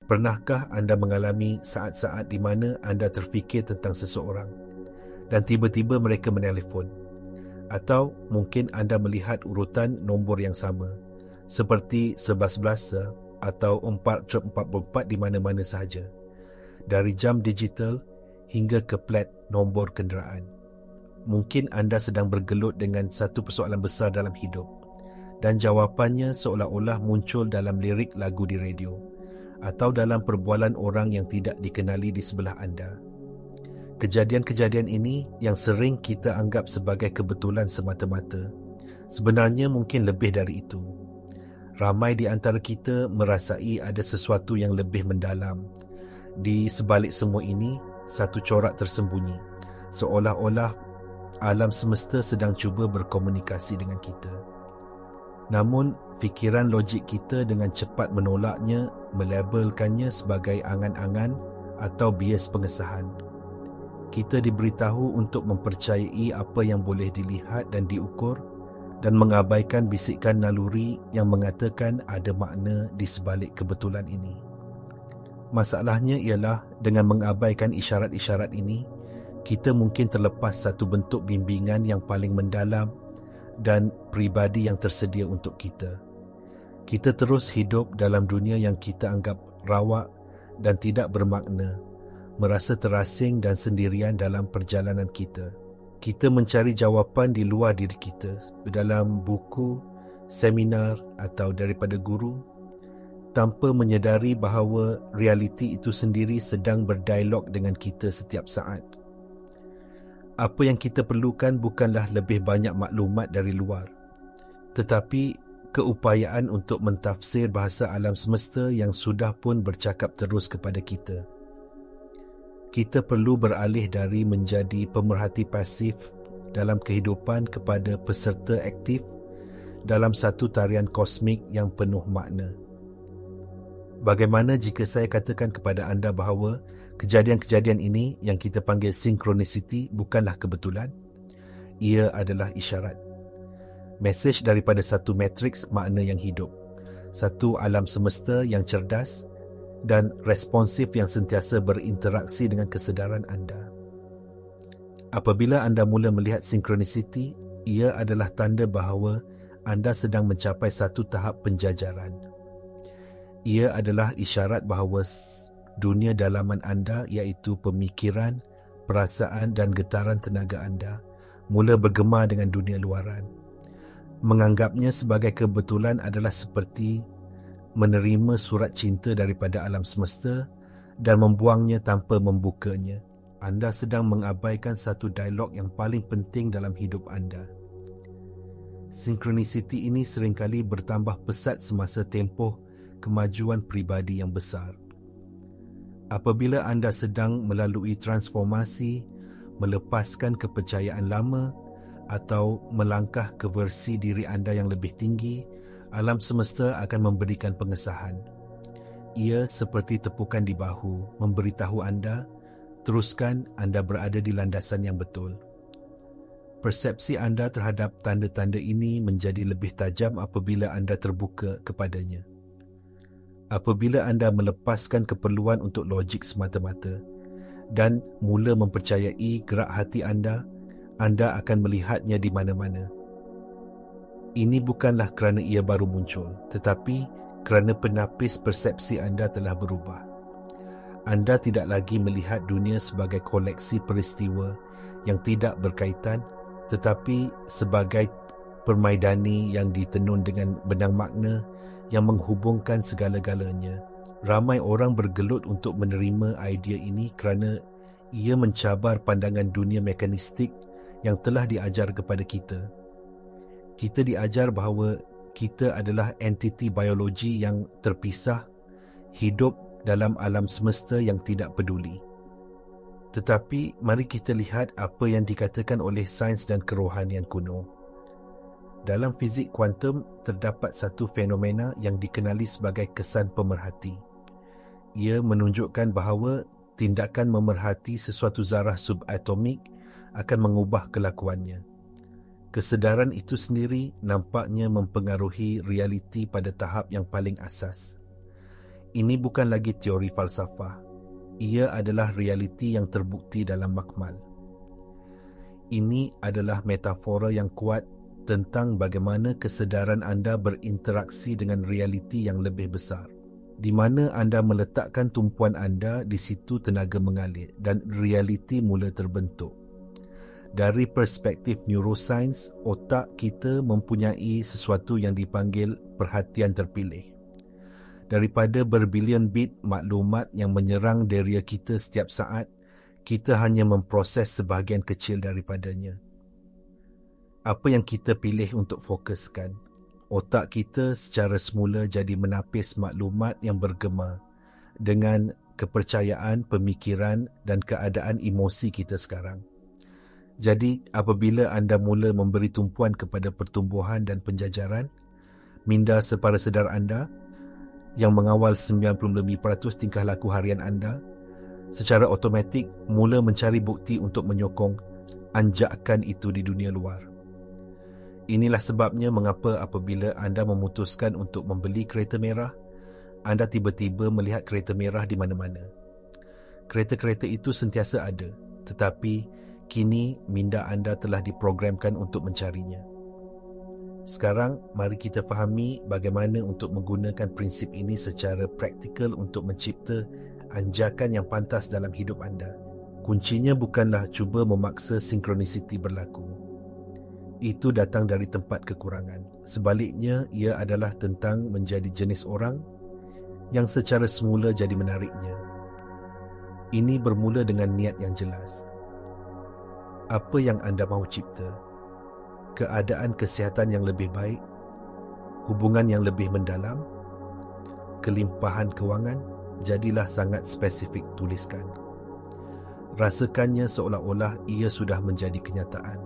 Pernahkah anda mengalami saat-saat di mana anda terfikir tentang seseorang dan tiba-tiba mereka menelefon? Atau mungkin anda melihat urutan nombor yang sama, seperti 11 atau 444 di mana-mana sahaja, dari jam digital hingga ke plat nombor kenderaan. Mungkin anda sedang bergelut dengan satu persoalan besar dalam hidup dan jawapannya seolah-olah muncul dalam lirik lagu di radio atau dalam perbualan orang yang tidak dikenali di sebelah anda. Kejadian-kejadian ini yang sering kita anggap sebagai kebetulan semata-mata, sebenarnya mungkin lebih dari itu. Ramai di antara kita merasai ada sesuatu yang lebih mendalam. Di sebalik semua ini, satu corak tersembunyi, seolah-olah alam semesta sedang cuba berkomunikasi dengan kita. Namun, fikiran logik kita dengan cepat menolaknya, melabelkannya sebagai angan-angan atau bias pengesahan. Kita diberitahu untuk mempercayai apa yang boleh dilihat dan diukur dan mengabaikan bisikan naluri yang mengatakan ada makna di sebalik kebetulan ini. Masalahnya ialah dengan mengabaikan isyarat-isyarat ini, kita mungkin terlepas satu bentuk bimbingan yang paling mendalam dan pribadi yang tersedia untuk kita. Kita terus hidup dalam dunia yang kita anggap rawak dan tidak bermakna, merasa terasing dan sendirian dalam perjalanan kita. Kita mencari jawapan di luar diri kita, dalam buku, seminar atau daripada guru, tanpa menyedari bahawa realiti itu sendiri sedang berdialog dengan kita setiap saat. Apa yang kita perlukan bukanlah lebih banyak maklumat dari luar, tetapi keupayaan untuk mentafsir bahasa alam semesta yang sudah pun bercakap terus kepada kita. Kita perlu beralih dari menjadi pemerhati pasif dalam kehidupan kepada peserta aktif dalam satu tarian kosmik yang penuh makna. Bagaimana jika saya katakan kepada anda bahawa kejadian-kejadian ini yang kita panggil synchronicity bukanlah kebetulan? Ia adalah isyarat. Mesej daripada satu matriks makna yang hidup, satu alam semesta yang cerdas dan responsif yang sentiasa berinteraksi dengan kesedaran anda. Apabila anda mula melihat synchronicity, ia adalah tanda bahawa anda sedang mencapai satu tahap penjajaran. Ia adalah isyarat bahawa dunia dalaman anda, iaitu pemikiran, perasaan dan getaran tenaga anda, mula bergema dengan dunia luaran. Menganggapnya sebagai kebetulan adalah seperti menerima surat cinta daripada alam semesta dan membuangnya tanpa membukanya. Anda sedang mengabaikan satu dialog yang paling penting dalam hidup anda. Synchronicity ini seringkali bertambah pesat semasa tempoh kemajuan pribadi yang besar. Apabila anda sedang melalui transformasi, melepaskan kepercayaan lama atau melangkah ke versi diri anda yang lebih tinggi, alam semesta akan memberikan pengesahan. Ia seperti tepukan di bahu, memberitahu anda, teruskan, anda berada di landasan yang betul. Persepsi anda terhadap tanda-tanda ini menjadi lebih tajam apabila anda terbuka kepadanya. Apabila anda melepaskan keperluan untuk logik semata-mata dan mula mempercayai gerak hati anda akan melihatnya di mana-mana. Ini bukanlah kerana ia baru muncul, tetapi kerana penapis persepsi anda telah berubah. Anda tidak lagi melihat dunia sebagai koleksi peristiwa yang tidak berkaitan, tetapi sebagai permaidani yang ditenun dengan benang makna yang menghubungkan segala-galanya. Ramai orang bergelut untuk menerima idea ini kerana ia mencabar pandangan dunia mekanistik yang telah diajar kepada kita. Kita diajar bahawa kita adalah entiti biologi yang terpisah, hidup dalam alam semesta yang tidak peduli. Tetapi mari kita lihat apa yang dikatakan oleh sains dan kerohanian kuno. Dalam fizik kuantum terdapat satu fenomena yang dikenali sebagai kesan pemerhati. Ia menunjukkan bahawa tindakan memerhati sesuatu zarah subatomik akan mengubah kelakuannya. Kesedaran itu sendiri nampaknya mempengaruhi realiti pada tahap yang paling asas. Ini bukan lagi teori falsafah. Ia adalah realiti yang terbukti dalam makmal. Ini adalah metafora yang kuat tentang bagaimana kesedaran anda berinteraksi dengan realiti yang lebih besar. Di mana anda meletakkan tumpuan anda, di situ tenaga mengalir dan realiti mula terbentuk. Dari perspektif neuroscience, otak kita mempunyai sesuatu yang dipanggil perhatian terpilih. Daripada berbilion bit maklumat yang menyerang deria kita setiap saat, kita hanya memproses sebahagian kecil daripadanya. Apa yang kita pilih untuk fokuskan? Otak kita secara semula jadi menapis maklumat yang bergema dengan kepercayaan, pemikiran dan keadaan emosi kita sekarang. Jadi, apabila anda mula memberi tumpuan kepada pertumbuhan dan penjajaran, minda separa sedar anda yang mengawal 95% tingkah laku harian anda, secara automatik mula mencari bukti untuk menyokong anjakan itu di dunia luar. Inilah sebabnya mengapa apabila anda memutuskan untuk membeli kereta merah, anda tiba-tiba melihat kereta merah di mana-mana. Kereta-kereta itu sentiasa ada, tetapi kini minda anda telah diprogramkan untuk mencarinya. Sekarang, mari kita fahami bagaimana untuk menggunakan prinsip ini secara praktikal untuk mencipta anjakan yang pantas dalam hidup anda. Kuncinya bukanlah cuba memaksa sinkronisiti berlaku. Itu datang dari tempat kekurangan. Sebaliknya, ia adalah tentang menjadi jenis orang yang secara semula jadi menariknya. Ini bermula dengan niat yang jelas. Apa yang anda mahu cipta? Keadaan kesihatan yang lebih baik, hubungan yang lebih mendalam, kelimpahan kewangan, jadilah sangat spesifik, tuliskan. Rasakannya seolah-olah ia sudah menjadi kenyataan.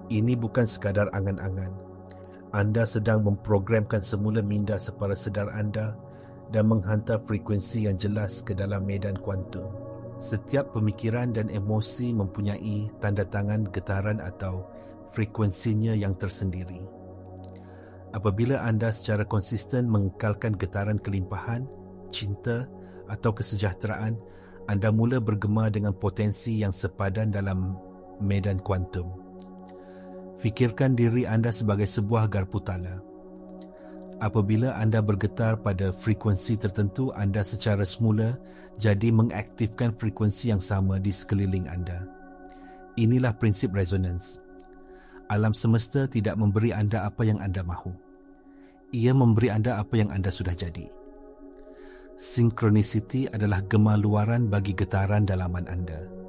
Ini bukan sekadar angan-angan. Anda sedang memprogramkan semula minda separa sedar anda dan menghantar frekuensi yang jelas ke dalam medan kuantum. Setiap pemikiran dan emosi mempunyai tanda tangan getaran atau frekuensinya yang tersendiri. Apabila anda secara konsisten mengekalkan getaran kelimpahan, cinta atau kesejahteraan, anda mula bergema dengan potensi yang sepadan dalam medan kuantum. Fikirkan diri anda sebagai sebuah garpu tala. Apabila anda bergetar pada frekuensi tertentu, anda secara semula jadi mengaktifkan frekuensi yang sama di sekeliling anda. Inilah prinsip resonance. Alam semesta tidak memberi anda apa yang anda mahu. Ia memberi anda apa yang anda sudah jadi. Synchronicity adalah gema luaran bagi getaran dalaman anda.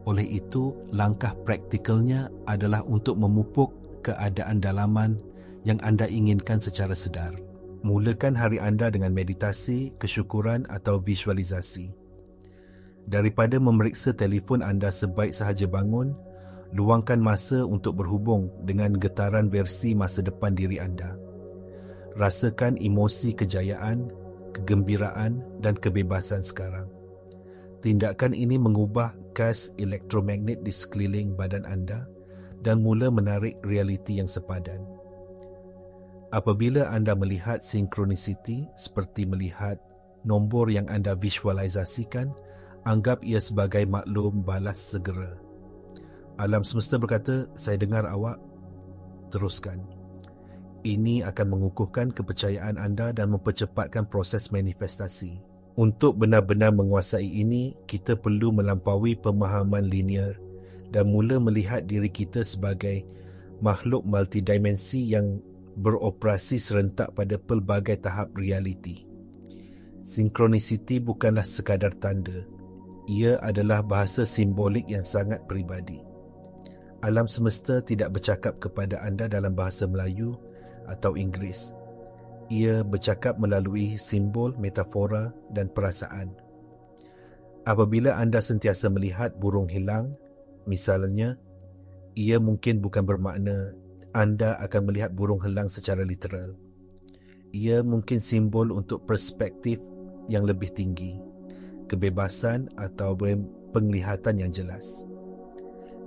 Oleh itu, langkah praktikalnya adalah untuk memupuk keadaan dalaman yang anda inginkan secara sedar. Mulakan hari anda dengan meditasi, kesyukuran atau visualisasi. Daripada memeriksa telefon anda sebaik sahaja bangun, luangkan masa untuk berhubung dengan getaran versi masa depan diri anda. Rasakan emosi kejayaan, kegembiraan dan kebebasan sekarang. Tindakan ini mengubah gas elektromagnet di sekeliling badan anda dan mula menarik realiti yang sepadan. Apabila anda melihat sinkronisiti seperti melihat nombor yang anda visualisasikan, anggap ia sebagai maklum balas segera. Alam semesta berkata, saya dengar awak, teruskan. Ini akan mengukuhkan kepercayaan anda dan mempercepatkan proses manifestasi. Untuk benar-benar menguasai ini, kita perlu melampaui pemahaman linear dan mula melihat diri kita sebagai makhluk multidimensi yang beroperasi serentak pada pelbagai tahap realiti. Sinkronisiti bukanlah sekadar tanda. Ia adalah bahasa simbolik yang sangat peribadi. Alam semesta tidak bercakap kepada anda dalam bahasa Melayu atau Inggeris. Ia bercakap melalui simbol, metafora dan perasaan. Apabila anda sentiasa melihat burung hilang, misalnya, ia mungkin bukan bermakna anda akan melihat burung hilang secara literal. Ia mungkin simbol untuk perspektif yang lebih tinggi, kebebasan atau penglihatan yang jelas.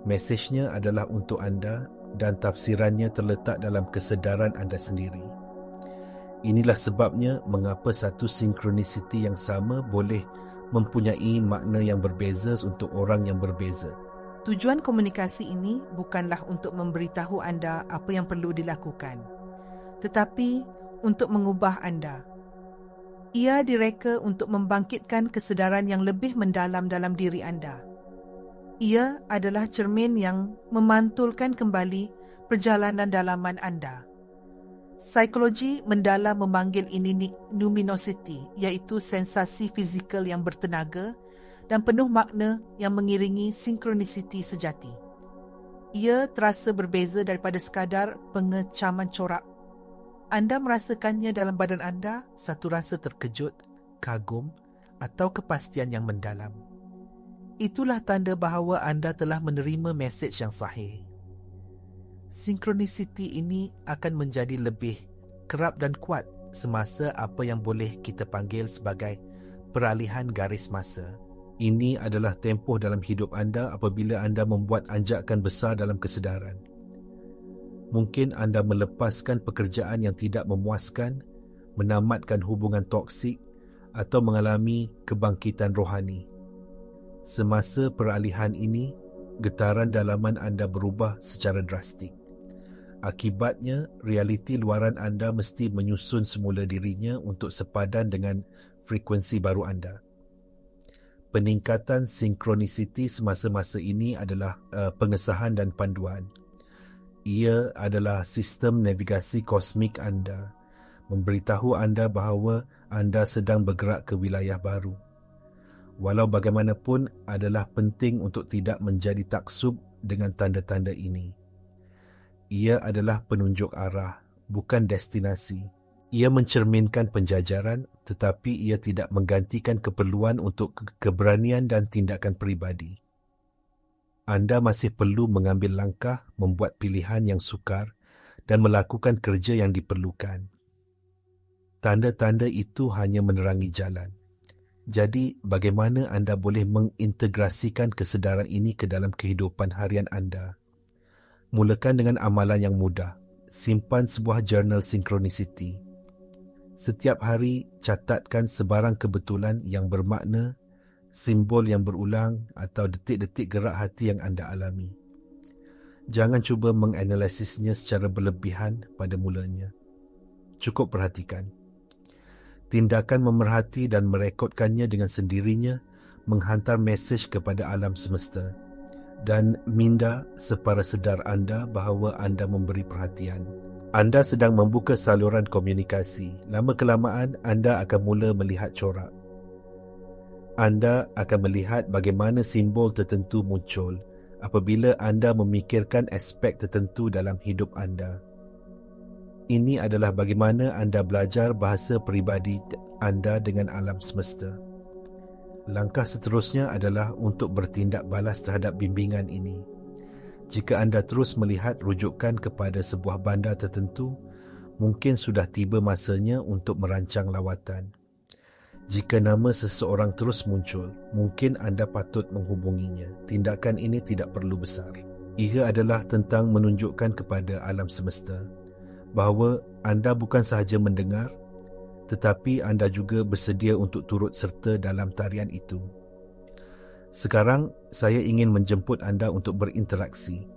Mesejnya adalah untuk anda dan tafsirannya terletak dalam kesedaran anda sendiri. Inilah sebabnya mengapa satu sinkronisiti yang sama boleh mempunyai makna yang berbeza untuk orang yang berbeza. Tujuan komunikasi ini bukanlah untuk memberitahu anda apa yang perlu dilakukan, tetapi untuk mengubah anda. Ia direka untuk membangkitkan kesedaran yang lebih mendalam dalam diri anda. Ia adalah cermin yang memantulkan kembali perjalanan dalaman anda. Psikologi mendalam memanggil ini numinosity, iaitu sensasi fizikal yang bertenaga dan penuh makna yang mengiringi sinkronisiti sejati. Ia terasa berbeza daripada sekadar pengecaman corak. Anda merasakannya dalam badan anda, satu rasa terkejut, kagum atau kepastian yang mendalam. Itulah tanda bahawa anda telah menerima mesej yang sahih. Sinkronisiti ini akan menjadi lebih kerap dan kuat semasa apa yang boleh kita panggil sebagai peralihan garis masa. Ini adalah tempoh dalam hidup anda apabila anda membuat anjakan besar dalam kesedaran. Mungkin anda melepaskan pekerjaan yang tidak memuaskan, menamatkan hubungan toksik atau mengalami kebangkitan rohani. Semasa peralihan ini, getaran dalaman anda berubah secara drastik. Akibatnya, realiti luaran anda mesti menyusun semula dirinya untuk sepadan dengan frekuensi baru anda. Peningkatan sinkronisiti semasa-masa ini adalah pengesahan dan panduan. Ia adalah sistem navigasi kosmik anda, memberitahu anda bahawa anda sedang bergerak ke wilayah baru. Walau bagaimanapun, adalah penting untuk tidak menjadi taksub dengan tanda-tanda ini. Ia adalah penunjuk arah, bukan destinasi. Ia mencerminkan penjajaran, tetapi ia tidak menggantikan keperluan untuk keberanian dan tindakan peribadi. Anda masih perlu mengambil langkah, membuat pilihan yang sukar dan melakukan kerja yang diperlukan. Tanda-tanda itu hanya menerangi jalan. Jadi, bagaimana anda boleh mengintegrasikan kesedaran ini ke dalam kehidupan harian anda? Mulakan dengan amalan yang mudah. Simpan sebuah jurnal sinkronisiti. Setiap hari, catatkan sebarang kebetulan yang bermakna, simbol yang berulang atau detik-detik gerak hati yang anda alami. Jangan cuba menganalisisnya secara berlebihan pada mulanya. Cukup perhatikan. Tindakan memerhati dan merekodkannya dengan sendirinya menghantar mesej kepada alam semesta dan minda separa sedar anda bahawa anda memberi perhatian. Anda sedang membuka saluran komunikasi. Lama-kelamaan, anda akan mula melihat corak. Anda akan melihat bagaimana simbol tertentu muncul apabila anda memikirkan aspek tertentu dalam hidup anda. Ini adalah bagaimana anda belajar bahasa peribadi anda dengan alam semesta. Langkah seterusnya adalah untuk bertindak balas terhadap bimbingan ini. Jika anda terus melihat rujukan kepada sebuah bandar tertentu, mungkin sudah tiba masanya untuk merancang lawatan. Jika nama seseorang terus muncul, mungkin anda patut menghubunginya. Tindakan ini tidak perlu besar. Ia adalah tentang menunjukkan kepada alam semesta bahawa anda bukan sahaja mendengar, tetapi anda juga bersedia untuk turut serta dalam tarian itu. Sekarang, saya ingin menjemput anda untuk berinteraksi.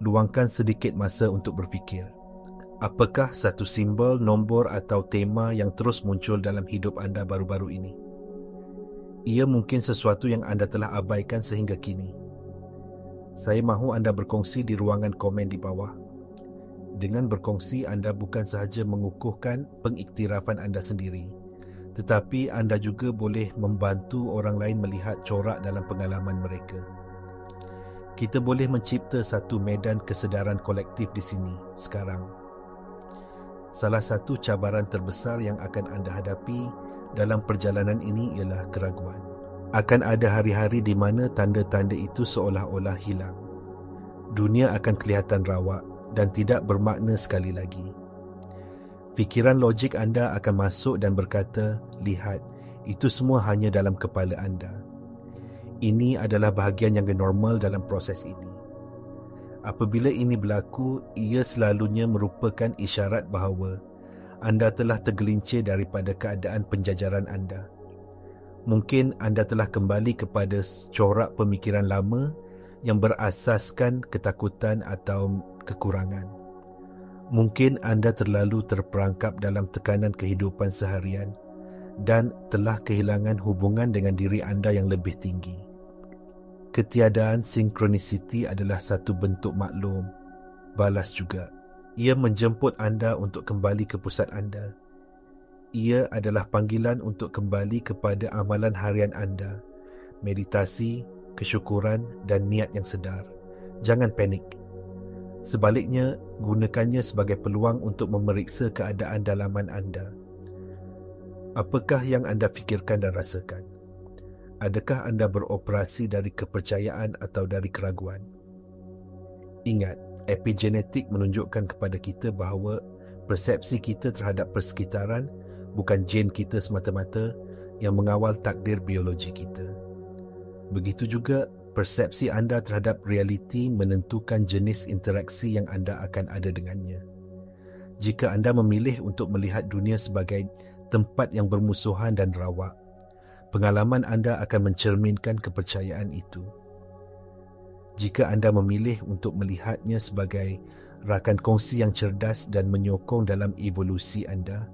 Luangkan sedikit masa untuk berfikir. Apakah satu simbol, nombor atau tema yang terus muncul dalam hidup anda baru-baru ini? Ia mungkin sesuatu yang anda telah abaikan sehingga kini. Saya mahu anda berkongsi di ruangan komen di bawah. Dengan berkongsi, anda bukan sahaja mengukuhkan pengiktirafan anda sendiri, tetapi anda juga boleh membantu orang lain melihat corak dalam pengalaman mereka. Kita boleh mencipta satu medan kesedaran kolektif di sini, sekarang. Salah satu cabaran terbesar yang akan anda hadapi dalam perjalanan ini ialah keraguan. Akan ada hari-hari di mana tanda-tanda itu seolah-olah hilang. Dunia akan kelihatan rawak dan tidak bermakna sekali lagi. Fikiran logik anda akan masuk dan berkata, lihat, itu semua hanya dalam kepala anda. Ini adalah bahagian yang normal dalam proses ini. Apabila ini berlaku, ia selalunya merupakan isyarat bahawa anda telah tergelincir daripada keadaan penjajaran anda. Mungkin anda telah kembali kepada corak pemikiran lama yang berasaskan ketakutan atau kekurangan. Mungkin anda terlalu terperangkap dalam tekanan kehidupan seharian dan telah kehilangan hubungan dengan diri anda yang lebih tinggi. Ketiadaan sinkronisiti adalah satu bentuk maklum, balas juga. Ia menjemput anda untuk kembali ke pusat anda. Ia adalah panggilan untuk kembali kepada amalan harian anda, meditasi, kesyukuran dan niat yang sedar. Jangan panik. Sebaliknya, gunakannya sebagai peluang untuk memeriksa keadaan dalaman anda. Apakah yang anda fikirkan dan rasakan? Adakah anda beroperasi dari kepercayaan atau dari keraguan? Ingat, epigenetik menunjukkan kepada kita bahawa persepsi kita terhadap persekitaran bukan gen kita semata-mata yang mengawal takdir biologi kita. Begitu juga, persepsi anda terhadap realiti menentukan jenis interaksi yang anda akan ada dengannya. Jika anda memilih untuk melihat dunia sebagai tempat yang bermusuhan dan rawak, pengalaman anda akan mencerminkan kepercayaan itu. Jika anda memilih untuk melihatnya sebagai rakan kongsi yang cerdas dan menyokong dalam evolusi anda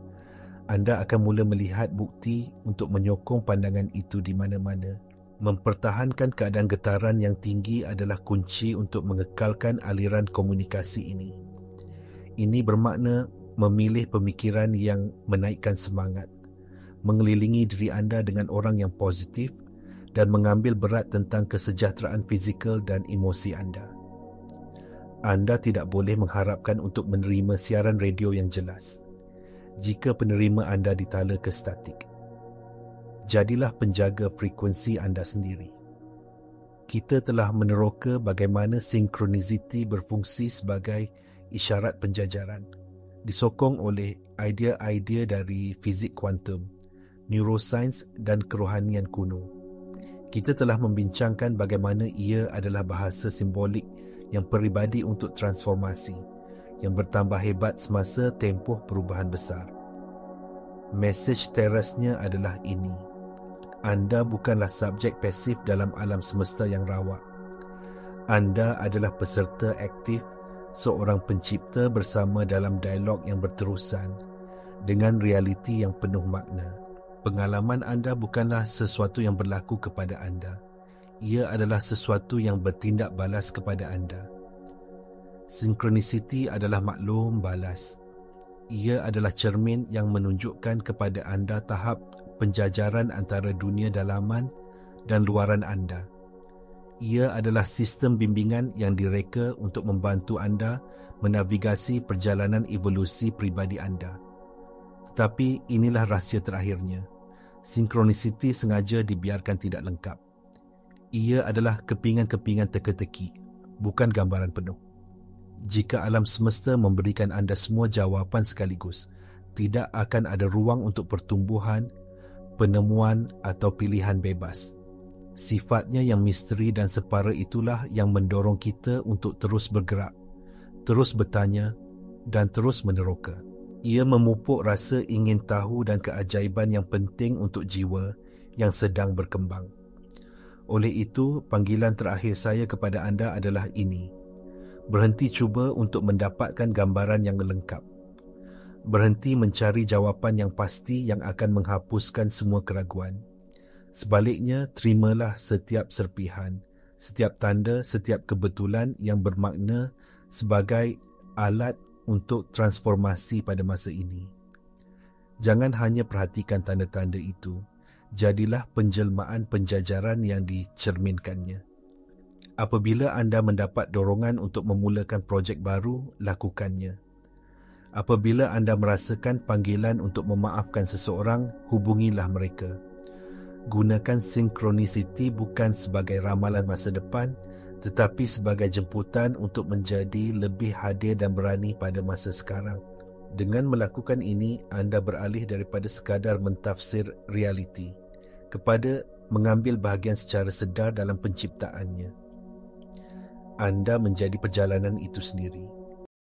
akan mula melihat bukti untuk menyokong pandangan itu di mana-mana. Mempertahankan keadaan getaran yang tinggi adalah kunci untuk mengekalkan aliran komunikasi ini. Ini bermakna memilih pemikiran yang menaikkan semangat, mengelilingi diri anda dengan orang yang positif dan mengambil berat tentang kesejahteraan fizikal dan emosi anda. Anda tidak boleh mengharapkan untuk menerima siaran radio yang jelas jika penerima anda ditala ke statik. Jadilah penjaga frekuensi anda sendiri. Kita telah meneroka bagaimana sinkronisiti berfungsi sebagai isyarat penjajaran, disokong oleh idea-idea dari fizik kuantum, neuroscience dan kerohanian kuno. Kita telah membincangkan bagaimana ia adalah bahasa simbolik yang peribadi untuk transformasi, yang bertambah hebat semasa tempoh perubahan besar. Mesej terasnya adalah ini. Anda bukanlah subjek pasif dalam alam semesta yang rawak. Anda adalah peserta aktif, seorang pencipta bersama dalam dialog yang berterusan dengan realiti yang penuh makna. Pengalaman anda bukanlah sesuatu yang berlaku kepada anda. Ia adalah sesuatu yang bertindak balas kepada anda. Sinkronisiti adalah maklum balas. Ia adalah cermin yang menunjukkan kepada anda tahap penjajaran antara dunia dalaman dan luaran anda. Ia adalah sistem bimbingan yang direka untuk membantu anda menavigasi perjalanan evolusi pribadi anda. Tetapi inilah rahsia terakhirnya. Sinkronisiti sengaja dibiarkan tidak lengkap. Ia adalah kepingan-kepingan teka-teki, bukan gambaran penuh. Jika alam semesta memberikan anda semua jawapan sekaligus, tidak akan ada ruang untuk pertumbuhan, penemuan atau pilihan bebas. Sifatnya yang misteri dan separa itulah yang mendorong kita untuk terus bergerak, terus bertanya dan terus meneroka. Ia memupuk rasa ingin tahu dan keajaiban yang penting untuk jiwa yang sedang berkembang. Oleh itu, panggilan terakhir saya kepada anda adalah ini. Berhenti cuba untuk mendapatkan gambaran yang lengkap. Berhenti mencari jawapan yang pasti yang akan menghapuskan semua keraguan. Sebaliknya, terimalah setiap serpihan, setiap tanda, setiap kebetulan yang bermakna sebagai alat untuk transformasi pada masa ini. Jangan hanya perhatikan tanda-tanda itu, jadilah penjelmaan penjajaran yang dicerminkannya. Apabila anda mendapat dorongan untuk memulakan projek baru, lakukannya. Apabila anda merasakan panggilan untuk memaafkan seseorang, hubungilah mereka. Gunakan sinkronisiti bukan sebagai ramalan masa depan, tetapi sebagai jemputan untuk menjadi lebih hadir dan berani pada masa sekarang. Dengan melakukan ini, anda beralih daripada sekadar mentafsir realiti kepada mengambil bahagian secara sedar dalam penciptaannya. Anda menjadi perjalanan itu sendiri.